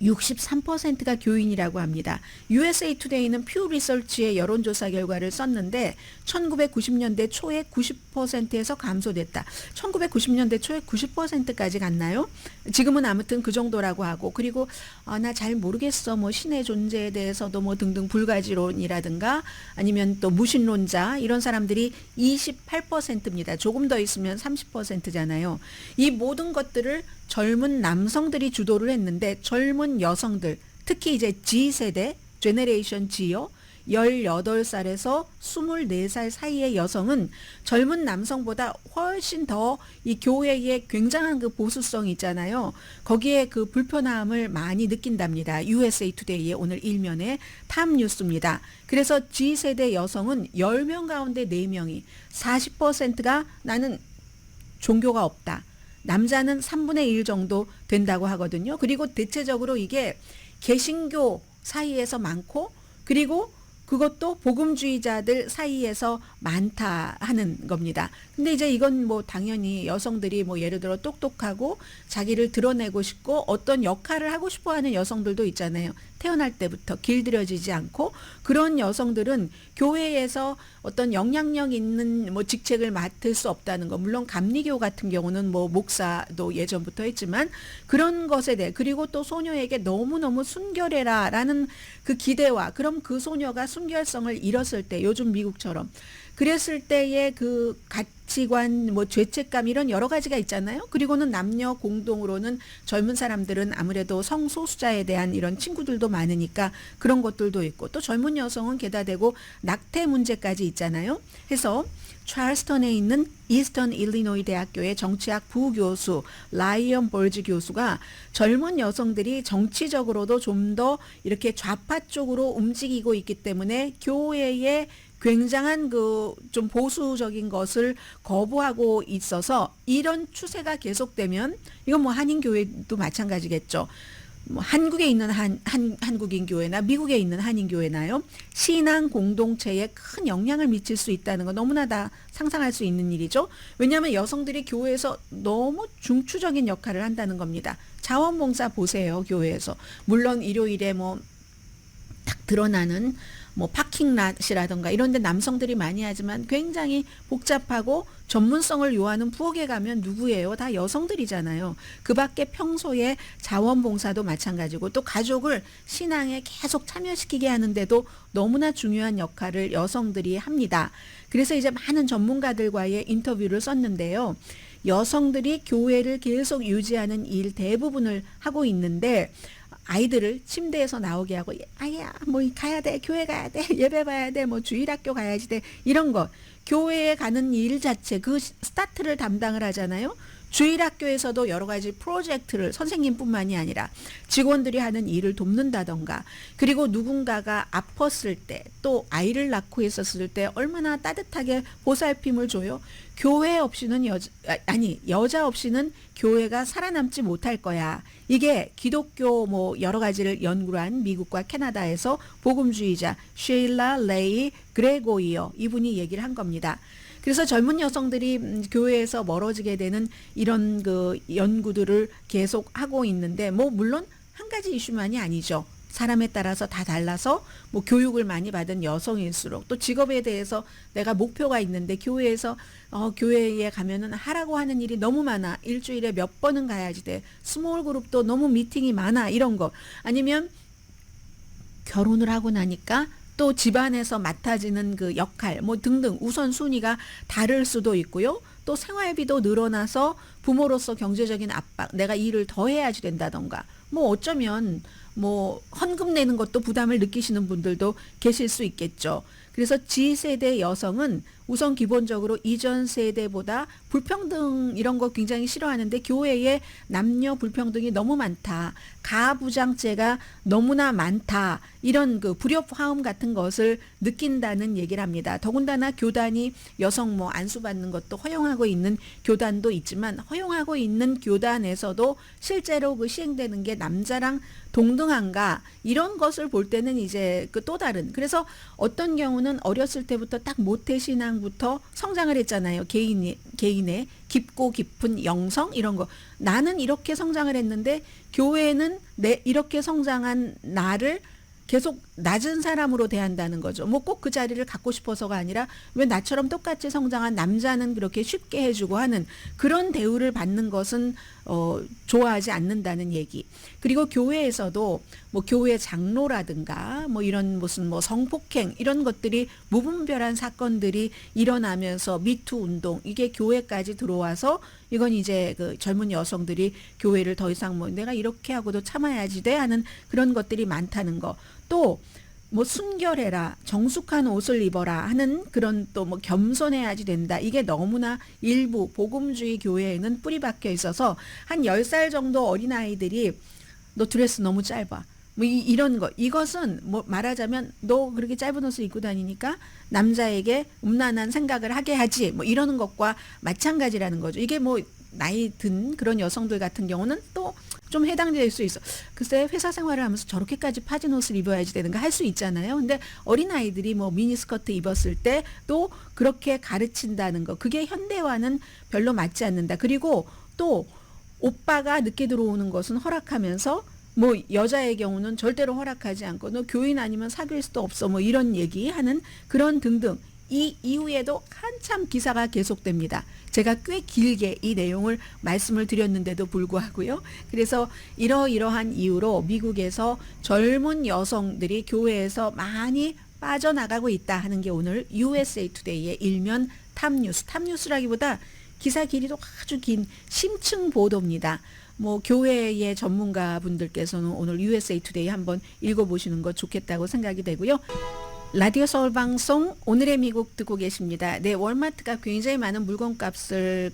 63%가 교인이라고 합니다. USA 투데이는 퓨 리서치의 여론조사 결과를 썼는데 1990년대 초에 90%에서 감소됐다. 1990년대 초에 90%까지 갔나요? 지금은 아무튼 그 정도라고 하고 그리고 나 잘 모르겠어. 뭐 신의 존재에 대해서도 뭐 등등 불가지론이라든가 아니면 또 무신론자 이런 사람들이 28%입니다. 조금 더 있으면 30%잖아요. 이 모든 것들을 젊은 남성들이 주도를 했는데 젊은 여성들 특히 이제 G세대 제네레이션 G요. 18살에서 24살 사이의 여성은 젊은 남성보다 훨씬 더 이 교회의 굉장한 그 보수성이 있잖아요. 거기에 그 불편함을 많이 느낀답니다. USA Today의 오늘 일면의 탑뉴스입니다. 그래서 G세대 여성은 10명 가운데 4명이 40%가 나는 종교가 없다. 남자는 3분의 1 정도 된다고 하거든요. 그리고 대체적으로 이게 개신교 사이에서 많고 그리고 그것도 복음주의자들 사이에서 많다 하는 겁니다. 근데 이제 이건 뭐 당연히 여성들이 뭐 예를 들어 똑똑하고 자기를 드러내고 싶고 어떤 역할을 하고 싶어 하는 여성들도 있잖아요. 태어날 때부터 길들여지지 않고 그런 여성들은 교회에서 어떤 영향력 있는 뭐 직책을 맡을 수 없다는 거. 물론 감리교 같은 경우는 뭐 목사도 예전부터 했지만 그런 것에 대해 그리고 또 소녀에게 너무너무 순결해라라는 그 기대와 그럼 그 소녀가 순결성을 잃었을 때 요즘 미국처럼 그랬을 때의 그 가치관, 뭐 죄책감 이런 여러 가지가 있잖아요. 그리고는 남녀 공동으로는 젊은 사람들은 아무래도 성소수자에 대한 이런 친구들도 많으니까 그런 것들도 있고 또 젊은 여성은 게다 대고 낙태 문제까지 있잖아요. 해서 찰스턴에 있는 이스턴 일리노이 대학교의 정치학 부교수 라이언 벌즈 교수가 젊은 여성들이 정치적으로도 좀 더 이렇게 좌파 쪽으로 움직이고 있기 때문에 교회의 굉장한 그 좀 보수적인 것을 거부하고 있어서 이런 추세가 계속되면 이건 뭐 한인교회도 마찬가지겠죠. 뭐 한국에 있는 한국인 교회나 미국에 있는 한인 교회나요. 신앙 공동체에 큰 영향을 미칠 수 있다는 거 너무나 다 상상할 수 있는 일이죠. 왜냐하면 여성들이 교회에서 너무 중추적인 역할을 한다는 겁니다. 자원봉사 보세요. 교회에서. 물론 일요일에 뭐 딱 드러나는 뭐 파킹랏이라던가 이런 데 남성들이 많이 하지만 굉장히 복잡하고 전문성을 요하는 부엌에 가면 누구예요? 다 여성들이잖아요. 그 밖에 평소에 자원봉사도 마찬가지고 또 가족을 신앙에 계속 참여시키게 하는데도 너무나 중요한 역할을 여성들이 합니다. 그래서 이제 많은 전문가들과의 인터뷰를 썼는데요. 여성들이 교회를 계속 유지하는 일 대부분을 하고 있는데 아이들을 침대에서 나오게 하고 아야 뭐 가야 돼 교회 가야 돼 예배 봐야 돼 뭐 주일학교 가야지 돼 이런 거 교회에 가는 일 자체 그 스타트를 담당을 하잖아요. 주일학교에서도 여러 가지 프로젝트를 선생님뿐만이 아니라 직원들이 하는 일을 돕는다던가 그리고 누군가가 아팠을 때 또 아이를 낳고 있었을 때 얼마나 따뜻하게 보살핌을 줘요. 교회 없이는 여자 없이는 교회가 살아남지 못할 거야. 이게 기독교 뭐 여러 가지를 연구한 미국과 캐나다에서 복음주의자 쉐일라 레이 그레고이어 이분이 얘기를 한 겁니다. 그래서 젊은 여성들이 교회에서 멀어지게 되는 이런 그 연구들을 계속 하고 있는데 뭐 물론 한 가지 이슈만이 아니죠. 사람에 따라서 다 달라서 뭐 교육을 많이 받은 여성일수록 또 직업에 대해서 내가 목표가 있는데 교회에서 교회에 가면은 하라고 하는 일이 너무 많아. 일주일에 몇 번은 가야지 돼. 스몰 그룹도 너무 미팅이 많아. 이런 거. 아니면 결혼을 하고 나니까 또 집안에서 맡아지는 그 역할 뭐 등등 우선순위가 다를 수도 있고요. 또 생활비도 늘어나서 부모로서 경제적인 압박 내가 일을 더 해야지 된다던가 뭐 어쩌면 뭐 헌금 내는 것도 부담을 느끼시는 분들도 계실 수 있겠죠. 그래서 G세대 여성은 우선 기본적으로 이전 세대보다 불평등 이런 거 굉장히 싫어하는데 교회에 남녀 불평등이 너무 많다. 가부장제가 너무나 많다. 이런 그 불협화음 같은 것을 느낀다는 얘기를 합니다. 더군다나 교단이 여성 뭐 안수받는 것도 허용하고 있는 교단도 있지만 허용하고 있는 교단에서도 실제로 그 시행되는 게 남자랑 동등한가 이런 것을 볼 때는 이제 그 또 다른 그래서 어떤 경우는 어렸을 때부터 딱 모태신앙부터 성장을 했잖아요. 개인의 깊고 깊은 영성 이런 거 나는 이렇게 성장을 했는데 교회는 이렇게 성장한 나를 계속 낮은 사람으로 대한다는 거죠. 뭐 꼭 그 자리를 갖고 싶어서가 아니라 왜 나처럼 똑같이 성장한 남자는 그렇게 쉽게 해주고 하는 그런 대우를 받는 것은 좋아하지 않는다는 얘기. 그리고 교회에서도 뭐 교회 장로라든가 뭐 이런 무슨 뭐 성폭행 이런 것들이 무분별한 사건들이 일어나면서 미투 운동 이게 교회까지 들어와서 이건 이제 그 젊은 여성들이 교회를 더 이상 뭐 내가 이렇게 하고도 참아야지 돼 하는 그런 것들이 많다는 거. 또 뭐 순결해라, 정숙한 옷을 입어라 하는 그런 또 뭐 겸손해야지 된다. 이게 너무나 일부 복음주의 교회에는 뿌리 박혀 있어서 한 10살 정도 어린아이들이 너 드레스 너무 짧아. 뭐 이런 거. 이것은 뭐 말하자면 너 그렇게 짧은 옷을 입고 다니니까 남자에게 음란한 생각을 하게 하지. 뭐 이러는 것과 마찬가지라는 거죠. 이게 뭐 나이 든 그런 여성들 같은 경우는 또 좀 해당될 수 있어. 글쎄 회사 생활을 하면서 저렇게까지 파진 옷을 입어야지 되는가 할 수 있잖아요. 근데 어린아이들이 뭐 미니스커트 입었을 때 또 그렇게 가르친다는 거. 그게 현대화는 별로 맞지 않는다. 그리고 또 오빠가 늦게 들어오는 것은 허락하면서 뭐 여자의 경우는 절대로 허락하지 않고 너 교인 아니면 사귈 수도 없어 뭐 이런 얘기하는 그런 등등. 이 이후에도 한참 기사가 계속됩니다. 제가 꽤 길게 이 내용을 말씀을 드렸는데도 불구하고요. 그래서 이러이러한 이유로 미국에서 젊은 여성들이 교회에서 많이 빠져나가고 있다 하는 게 오늘 USA Today의 일면 탑뉴스. 탑뉴스라기보다 기사 길이도 아주 긴 심층 보도입니다. 뭐 교회의 전문가 분들께서는 오늘 USA Today 한번 읽어보시는 것 좋겠다고 생각이 되고요. 라디오 서울 방송 오늘의 미국 듣고 계십니다. 네, 월마트가 굉장히 많은 물건값을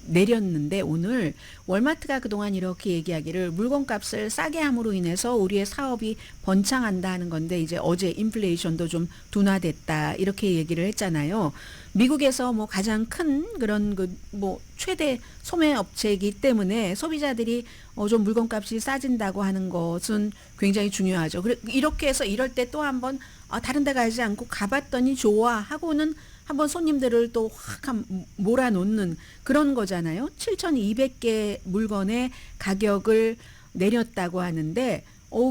내렸는데 오늘 월마트가 그동안 이렇게 얘기하기를 물건값을 싸게 함으로 인해서 우리의 사업이 번창한다 하는 건데 이제 어제 인플레이션도 좀 둔화됐다 이렇게 얘기를 했잖아요. 미국에서 뭐 가장 큰 그런 뭐 최대 소매 업체이기 때문에 소비자들이 좀 물건값이 싸진다고 하는 것은 굉장히 중요하죠. 이렇게 해서 이럴 때 또 한번 다른 데 가지 않고 가봤더니 좋아 하고는 한번 손님들을 또 확 몰아놓는 그런 거잖아요. 7,200개 물건의 가격을 내렸다고 하는데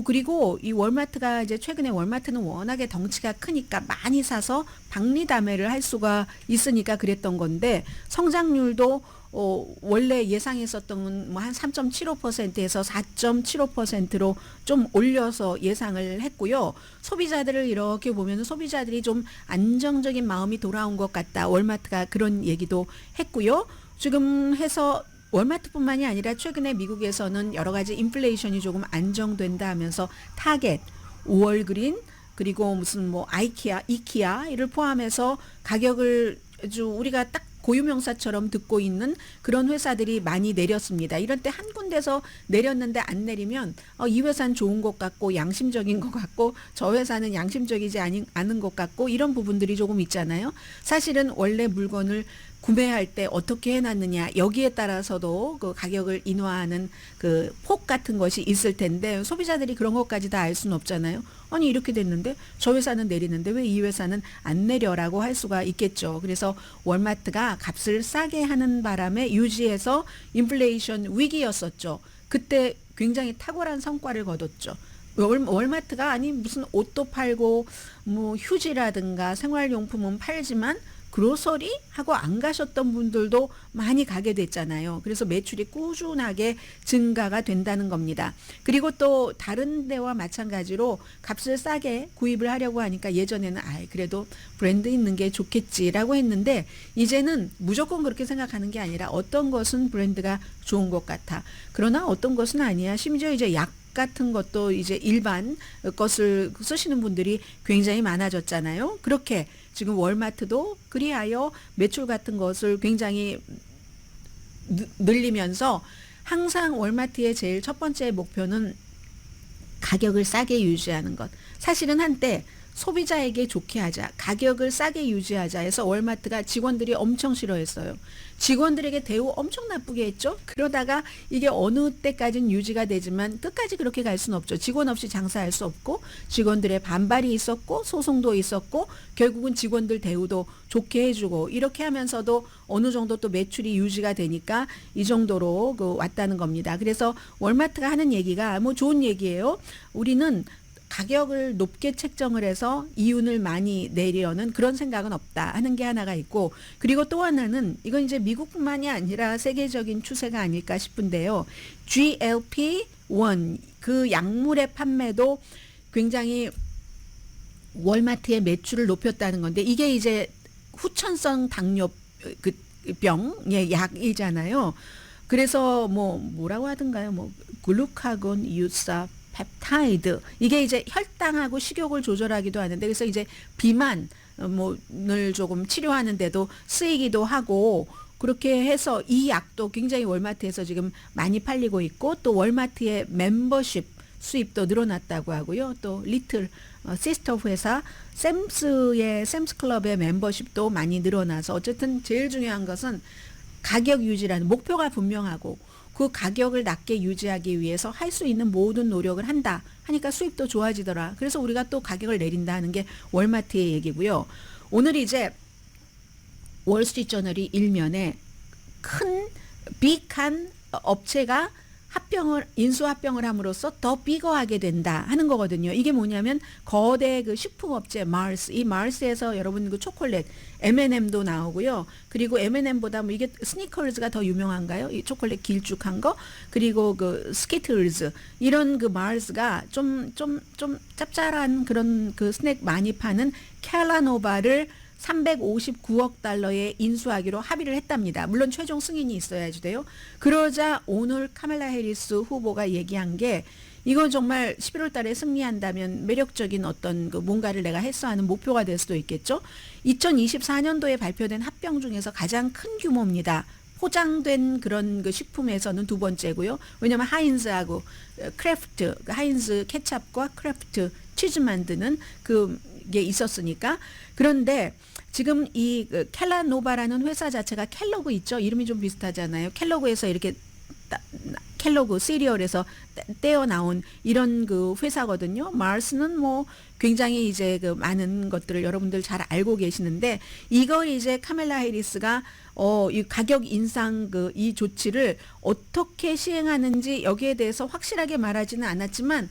그리고 이 월마트가 이제 최근에 월마트는 워낙에 덩치가 크니까 많이 사서 박리담회를 할 수가 있으니까 그랬던 건데 성장률도 원래 예상했었던 뭐 한 3.75%에서 4.75%로 좀 올려서 예상을 했고요. 소비자들을 이렇게 보면 소비자들이 좀 안정적인 마음이 돌아온 것 같다. 월마트가 그런 얘기도 했고요. 지금 해서 월마트뿐만이 아니라 최근에 미국에서는 여러 가지 인플레이션이 조금 안정된다 하면서 타겟, 월그린 그리고 무슨 뭐 이케아를 포함해서 가격을 아주 우리가 딱 고유명사처럼 듣고 있는 그런 회사들이 많이 내렸습니다. 이런 때 한 군데서 내렸는데 안 내리면 이 회사는 좋은 것 같고 양심적인 것 같고 저 회사는 양심적이지 않은 것 같고 이런 부분들이 조금 있잖아요. 사실은 원래 물건을 구매할 때 어떻게 해놨느냐 여기에 따라서도 그 가격을 인하하는 그 폭 같은 것이 있을 텐데 소비자들이 그런 것까지 다 알 수는 없잖아요. 아니 이렇게 됐는데 저 회사는 내리는데 왜 이 회사는 안 내려라고 할 수가 있겠죠. 그래서 월마트가 값을 싸게 하는 바람에 유지해서 인플레이션 위기였었죠. 그때 굉장히 탁월한 성과를 거뒀죠. 월마트가 아니 무슨 옷도 팔고 뭐 휴지라든가 생활용품은 팔지만 그로서리 하고 안 가셨던 분들도 많이 가게 됐잖아요. 그래서 매출이 꾸준하게 증가가 된다는 겁니다. 그리고 또 다른 데와 마찬가지로 값을 싸게 구입을 하려고 하니까 예전에는 그래도 브랜드 있는 게 좋겠지라고 했는데 이제는 무조건 그렇게 생각하는 게 아니라 어떤 것은 브랜드가 좋은 것 같아. 그러나 어떤 것은 아니야. 심지어 이제 약 같은 것도 이제 일반 것을 쓰시는 분들이 굉장히 많아졌잖아요. 그렇게 지금 월마트도 그리하여 매출 같은 것을 굉장히 늘리면서 항상 월마트의 제일 첫 번째 목표는 가격을 싸게 유지하는 것. 사실은 한때 소비자에게 좋게 하자, 가격을 싸게 유지하자 해서 월마트가 직원들이 엄청 싫어했어요. 직원들에게 대우 엄청 나쁘게 했죠. 그러다가 이게 어느 때까지는 유지가 되지만 끝까지 그렇게 갈 수는 없죠. 직원 없이 장사할 수 없고 직원들의 반발이 있었고 소송도 있었고 결국은 직원들 대우도 좋게 해주고 이렇게 하면서도 어느 정도 또 매출이 유지가 되니까 이 정도로 왔다는 겁니다. 그래서 월마트가 하는 얘기가 뭐 좋은 얘기예요. 우리는 가격을 높게 책정을 해서 이윤을 많이 내려는 그런 생각은 없다 하는 게 하나가 있고 그리고 또 하나는 이건 이제 미국뿐만이 아니라 세계적인 추세가 아닐까 싶은데요. GLP-1 그 약물의 판매도 굉장히 월마트의 매출을 높였다는 건데 이게 이제 후천성 당뇨병의 약이잖아요. 그래서 뭐라고 하던가요? 글루카곤 유사 펩타이드 이게 이제 혈당하고 식욕을 조절하기도 하는데 그래서 이제 비만을 조금 치료하는데도 쓰이기도 하고 그렇게 해서 이 약도 굉장히 월마트에서 지금 많이 팔리고 있고 또 월마트의 멤버십 수입도 늘어났다고 하고요. 또 리틀 시스터 회사 샘스클럽의 멤버십도 많이 늘어나서 어쨌든 제일 중요한 것은 가격 유지라는 목표가 분명하고 그 가격을 낮게 유지하기 위해서 할 수 있는 모든 노력을 한다 하니까 수입도 좋아지더라. 그래서 우리가 또 가격을 내린다 하는 게 월마트의 얘기고요. 오늘 이제 월스트리트저널이 일면에 큰 빅한 업체가 인수합병을 함으로써 더 비거하게 된다 하는 거거든요. 이게 뭐냐면 거대 그 식품업체 마르스, 이 마르스에서 여러분 그 초콜릿 M&M도 나오고요. 그리고 M&M보다 뭐 이게 스니커즈가 더 유명한가요? 이 초콜릿 길쭉한 거. 그리고 그 스키틀즈 이런 그 마르스가 좀 짭짤한 그런 그 스낵 많이 파는 캘라노바를 359억 달러에 인수하기로 합의를 했답니다. 물론 최종 승인이 있어야지 돼요. 그러자 오늘 카멜라 해리스 후보가 얘기한 게 이건 정말 11월 달에 승리한다면 매력적인 어떤 그 뭔가를 내가 했어 하는 목표가 될 수도 있겠죠. 2024년도에 발표된 합병 중에서 가장 큰 규모입니다. 포장된 그런 그 식품에서는 두 번째고요. 왜냐하면 하인즈하고 크래프트, 하인즈 케찹과 크래프트 치즈 만드는 그게 있었으니까. 그런데 지금 이 켈라노바라는 회사 자체가 켈로그 있죠. 이름이 좀 비슷하잖아요. 켈로그에서 이렇게 켈로그 시리얼에서 떼어 나온 이런 그 회사거든요. 마르스는 뭐 굉장히 이제 그 많은 것들을 여러분들 잘 알고 계시는데 이걸 이제 카멜라 해리스가 이 가격 인상 이 조치를 어떻게 시행하는지 여기에 대해서 확실하게 말하지는 않았지만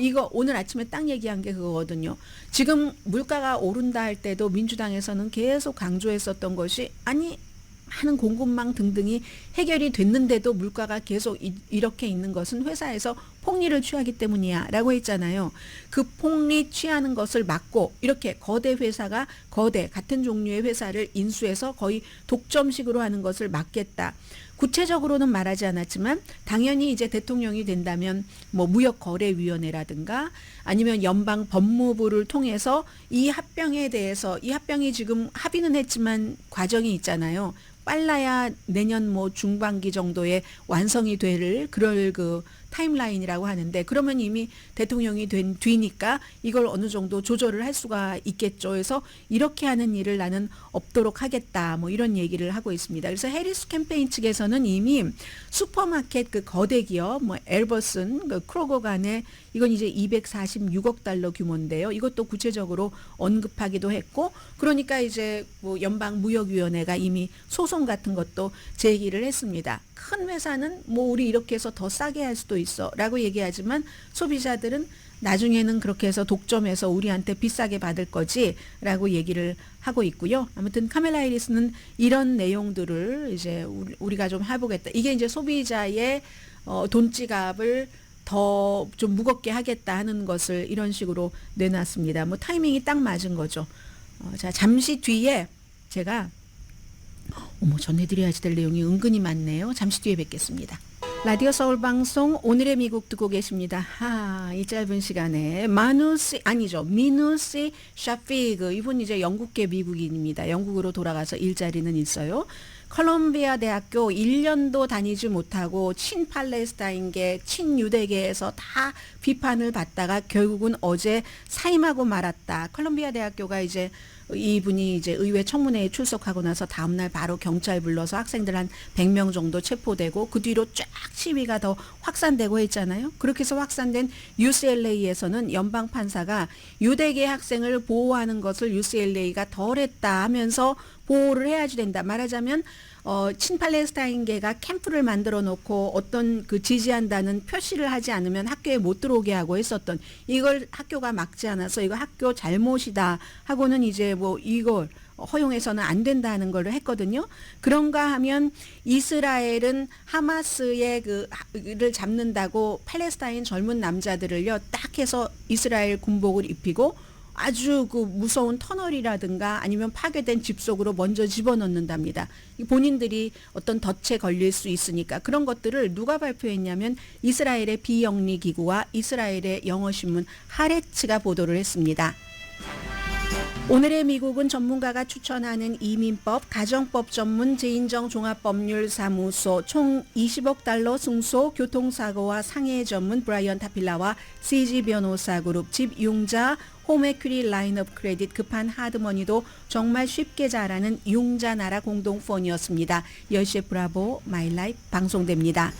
이거 오늘 아침에 딱 얘기한 게 그거거든요. 지금 물가가 오른다 할 때도 민주당에서는 계속 강조했었던 것이 아니 많은 공급망 등등이 해결이 됐는데도 물가가 계속 이렇게 있는 것은 회사에서 폭리를 취하기 때문이야 라고 했잖아요. 그 폭리 취하는 것을 막고 이렇게 거대 회사가 같은 종류의 회사를 인수해서 거의 독점식으로 하는 것을 막겠다. 구체적으로는 말하지 않았지만 당연히 이제 대통령이 된다면 뭐 무역거래위원회라든가 아니면 연방 법무부를 통해서 이 합병에 대해서 이 합병이 지금 합의는 했지만 과정이 있잖아요. 빨라야 내년 뭐 중반기 정도에 완성이 될 그럴 그 타임라인이라고 하는데 그러면 이미 대통령이 된 뒤니까 이걸 어느 정도 조절을 할 수가 있겠죠. 그래서 이렇게 하는 일을 나는 없도록 하겠다. 뭐 이런 얘기를 하고 있습니다. 그래서 해리스 캠페인 측에서는 이미 슈퍼마켓 그 거대 기업 뭐 엘버슨, 그 크로거 간에 이건 이제 246억 달러 규모인데요. 이것도 구체적으로 언급하기도 했고 그러니까 이제 뭐 연방무역위원회가 이미 소송 같은 것도 제기를 했습니다. 큰 회사는 뭐 우리 이렇게 해서 더 싸게 할 수도 있어 라고 얘기하지만 소비자들은 나중에는 그렇게 해서 독점해서 우리한테 비싸게 받을 거지 라고 얘기를 하고 있고요. 아무튼 카멜라 해리스는 이런 내용들을 이제 우리가 좀 해보겠다. 이게 이제 소비자의 돈지갑을 더 좀 무겁게 하겠다 하는 것을 이런 식으로 내놨습니다. 뭐 타이밍이 딱 맞은 거죠. 자, 잠시 뒤에 제가 전해드려야지 될 내용이 은근히 많네요. 잠시 뒤에 뵙겠습니다. 라디오 서울 방송 오늘의 미국 듣고 계십니다. 이 짧은 시간에 미누시 샤피그 이분 이제 영국계 미국인입니다. 영국으로 돌아가서 일자리는 있어요. 컬럼비아 대학교 1년도 다니지 못하고 친팔레스타인계, 친유대계에서 다 비판을 받다가 결국은 어제 사임하고 말았다. 컬럼비아 대학교가 이제 이분이 이제 의회 청문회에 출석하고 나서 다음날 바로 경찰 불러서 학생들 한 100명 정도 체포되고 그 뒤로 쫙 시위가 더 확산되고 했잖아요. 그렇게 해서 확산된 UCLA에서는 연방 판사가 유대계 학생을 보호하는 것을 UCLA가 덜했다 하면서 보호를 해야지 된다. 말하자면 친팔레스타인계가 캠프를 만들어 놓고 어떤 그 지지한다는 표시를 하지 않으면 학교에 못 들어오게 하고 했었던 이걸 학교가 막지 않아서 이거 학교 잘못이다 하고는 이제 뭐 이걸 허용해서는 안 된다는 걸 했거든요. 그런가 하면 이스라엘은 하마스의 그를 잡는다고 팔레스타인 젊은 남자들을요 딱 해서 이스라엘 군복을 입히고 아주 그 무서운 터널이라든가 아니면 파괴된 집 속으로 먼저 집어넣는답니다. 본인들이 어떤 덫에 걸릴 수 있으니까 그런 것들을 누가 발표했냐면 이스라엘의 비영리 기구와 이스라엘의 영어신문 하레츠가 보도를 했습니다. 오늘의 미국은 전문가가 추천하는 이민법, 가정법 전문 재인정 종합법률사무소 총 20억 달러 승소 교통사고와 상해 전문 브라이언 타필라와 CG 변호사 그룹 집융자 홈에큐리 라인업 크레딧 급한 하드머니도 정말 쉽게 잘하는 융자 나라 공동폰이었습니다. 10시에 브라보 마이라이프 방송됩니다.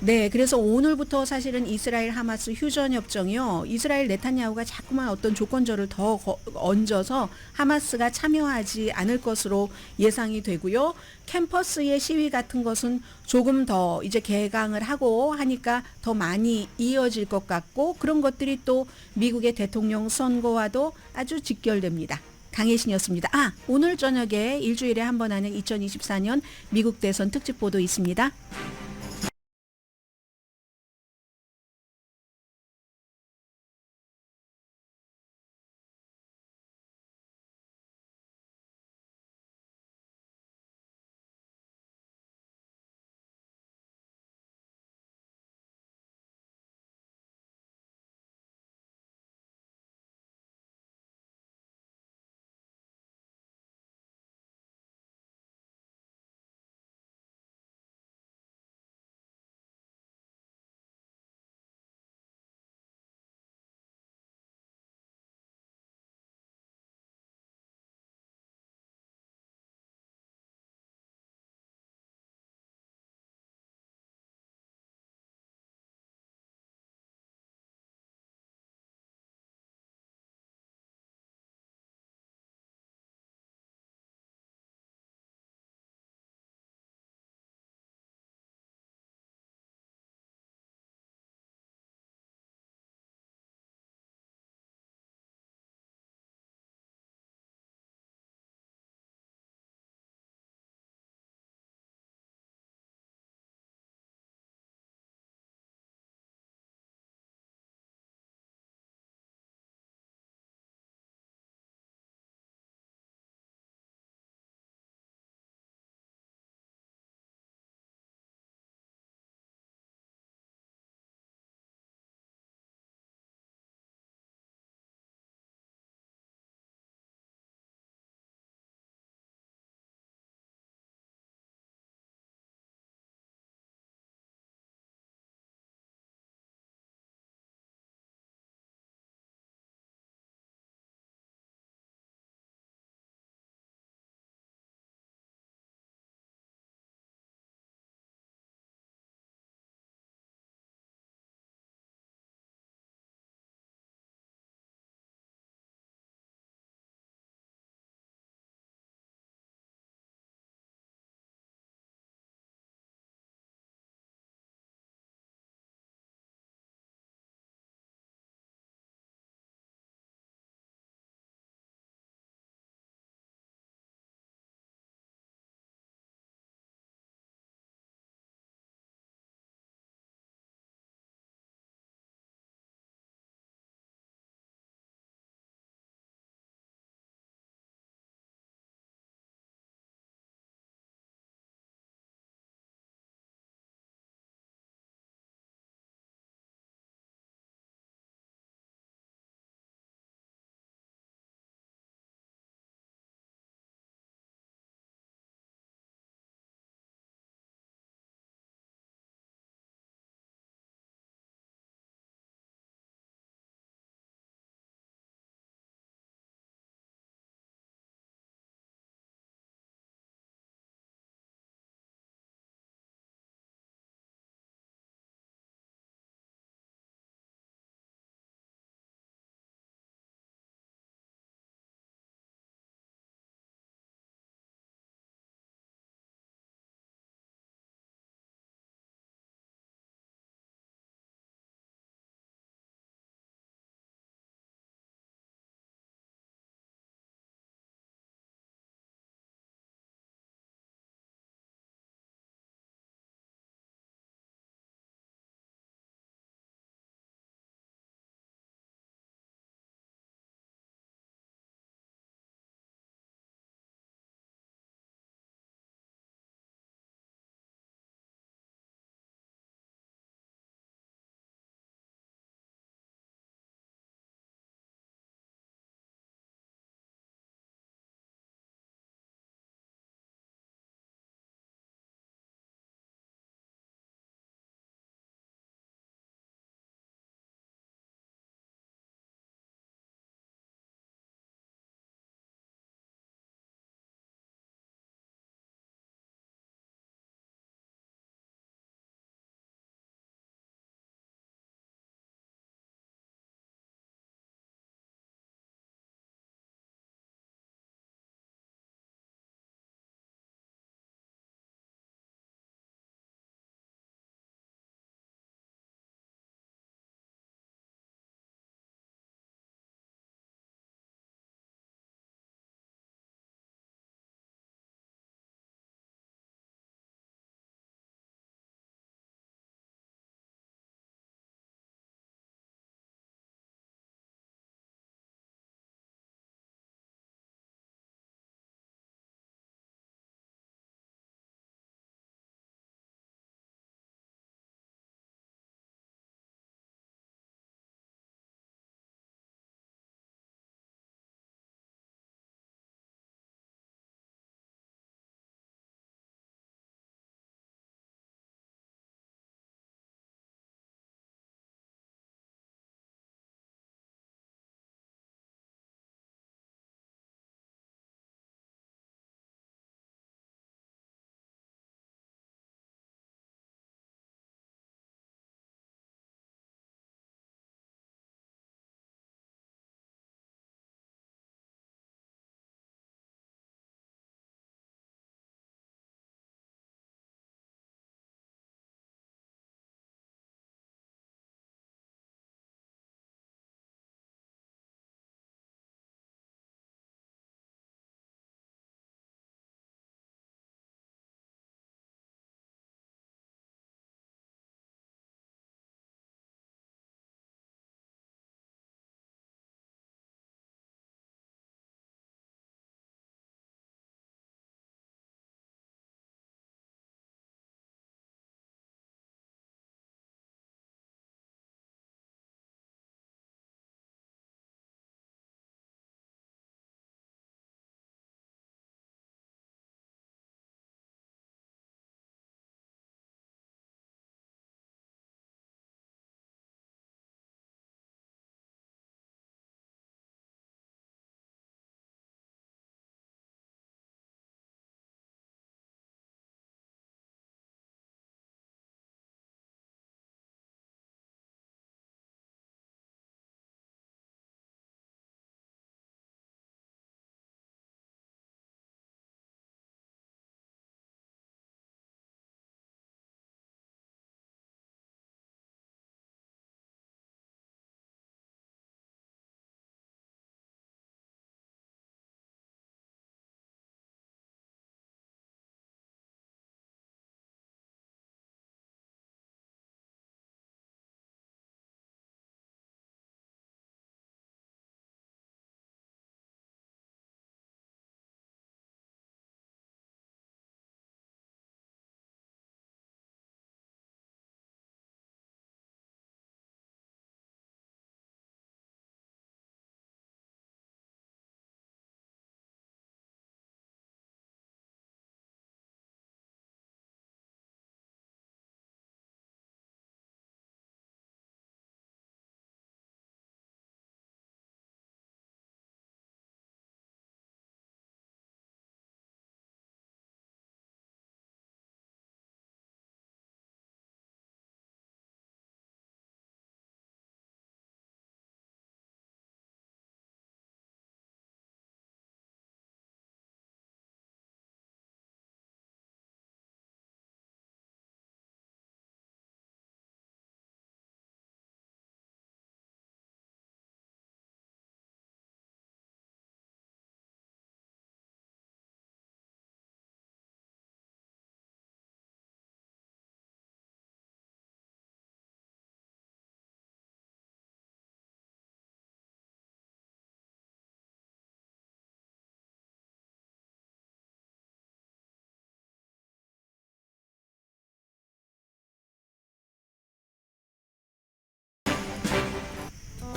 네, 그래서 오늘부터 사실은 이스라엘 하마스 휴전협정이요. 이스라엘 네탄야후가 자꾸만 어떤 조건절을 더 얹어서 하마스가 참여하지 않을 것으로 예상이 되고요. 캠퍼스의 시위 같은 것은 조금 더 이제 개강을 하고 하니까 더 많이 이어질 것 같고 그런 것들이 또 미국의 대통령 선거와도 아주 직결됩니다. 강혜신이었습니다. 오늘 저녁에 일주일에 한 번 하는 2024년 미국 대선 특집 보도 있습니다.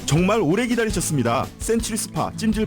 정말 오래 기다리셨습니다. 센츄리 스파 찜질